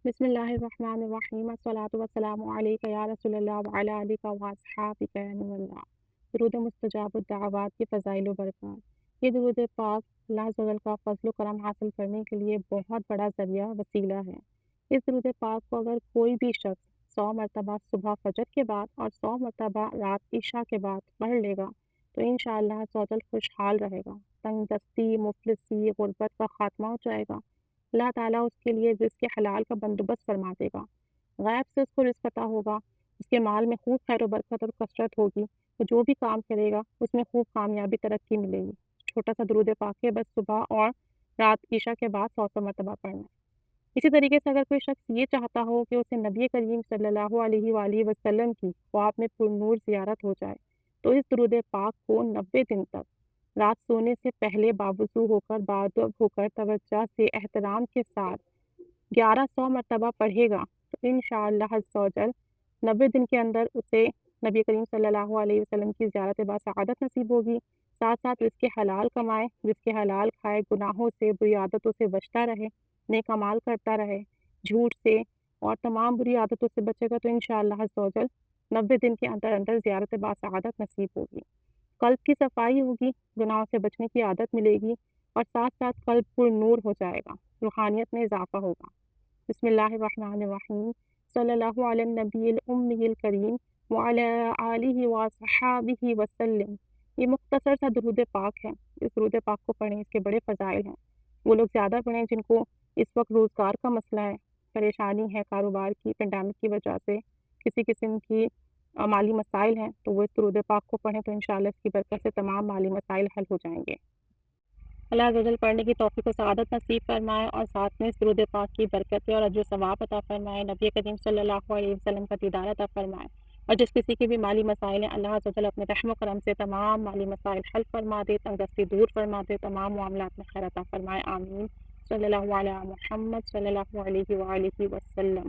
بسم اللہ الرحمن الرحیم الصلاۃ والسلام علیک یا رسول اللہ وعلی آلک و اصحابک یا نور اللہ۔ درود مستجاب الدعوات کی فضائل و برکات۔ یہ درود پاک اللہ عز و جل کا فضل و کرم حاصل کرنے کے لیے بہت بڑا ذریعہ وسیلہ ہے۔ اس درود پاک کو اگر کوئی بھی شخص 100 مرتبہ صبح فجر کے بعد اور 100 مرتبہ رات عشاء کے بعد پڑھ لے گا تو انشاءاللہ عز و جل خوشحال رہے گا، تنگ دستی، مفلسی، غربت کا خاتمہ ہو جائے گا۔ اللہ تعالیٰ اس کے لیے رزق حلال کا بندوبست فرما دے گا، غیب سے اس کو رزق عطا ہوگا، اس کے مال میں خوب خیر و برکت اور کثرت ہوگی، تو جو بھی کام کرے گا اس میں خوب کامیابی ترقی ملے گی۔ چھوٹا سا درود پاک ہے، بس صبح اور رات عشاء کے بعد 100 مرتبہ پڑھنا ہے۔ اسی طریقے سے اگر کوئی شخص یہ چاہتا ہو کہ اسے نبی کریم صلی اللہ علیہ وآلہ وسلم کی خواب میں پرنور زیارت ہو جائے تو اس درود پاک کو 90 دن تک رات سونے سے پہلے باوضو ہو کر بادب ہو کر توجہ سے احترام کے ساتھ 1100 مرتبہ پڑھے گا تو انشاءاللہ عز و جل 90 دن کے اندر اسے نبی کریم صلی اللہ علیہ وسلم کی زیارت باسعادت نصیب ہوگی۔ ساتھ ساتھ رزق حلال کمائے، رزق حلال کھائے، گناہوں سے، بری عادتوں سے بچتا رہے، نیک اعمال کرتا رہے، جھوٹ سے اور تمام بری عادتوں سے بچے گا تو انشاءاللہ عز و جل 90 دن کے اندر اندر زیارت باسعادت نصیب ہوگی۔ قلب کی صفائی ہوگی، گناہوں سے بچنے کی عادت ملے گی اور ساتھ ساتھ قلب پر نور ہو جائے گا، روحانیت میں اضافہ ہوگا۔ بسم اللہ الرحمن الرحیم، صلی اللہ علی النبی الامی الکریم وعلی آلہ وصحابہ وسلم۔ یہ مختصر سا درود پاک ہے، اس درود پاک کو پڑھیں، اس کے بڑے فضائل ہیں۔ وہ لوگ زیادہ پڑھیں جن کو اس وقت روزگار کا مسئلہ ہے، پریشانی ہے کاروبار کی، پینڈیمک کی وجہ سے کسی قسم کی مالی مسائل ہیں، تو وہ اس درود پاک کو پڑھیں تو انشاءاللہ اس کی برکت سے تمام مالی مسائل حل ہو جائیں گے۔ اللہ عز و جل پڑھنے کی توفیق و سعادت نصیب فرمائے اور ساتھ میں اس درود پاک کی برکتیں اور اجر و ثواب عطا فرمائے، نبی کریم صلی اللہ علیہ وسلم کا دیدار عطا فرمائے، اور جس کسی کی بھی مالی مسائل ہیں اللہ عز و جل اپنے رحم و کرم سے تمام مالی مسائل حل فرما دے، تنگدستی دور فرما دے، تمام معاملات میں خیر عطا فرمائے، آمین۔ صلی اللہ علیہ محمد صلی اللہ علیہ وآلہ وسلم۔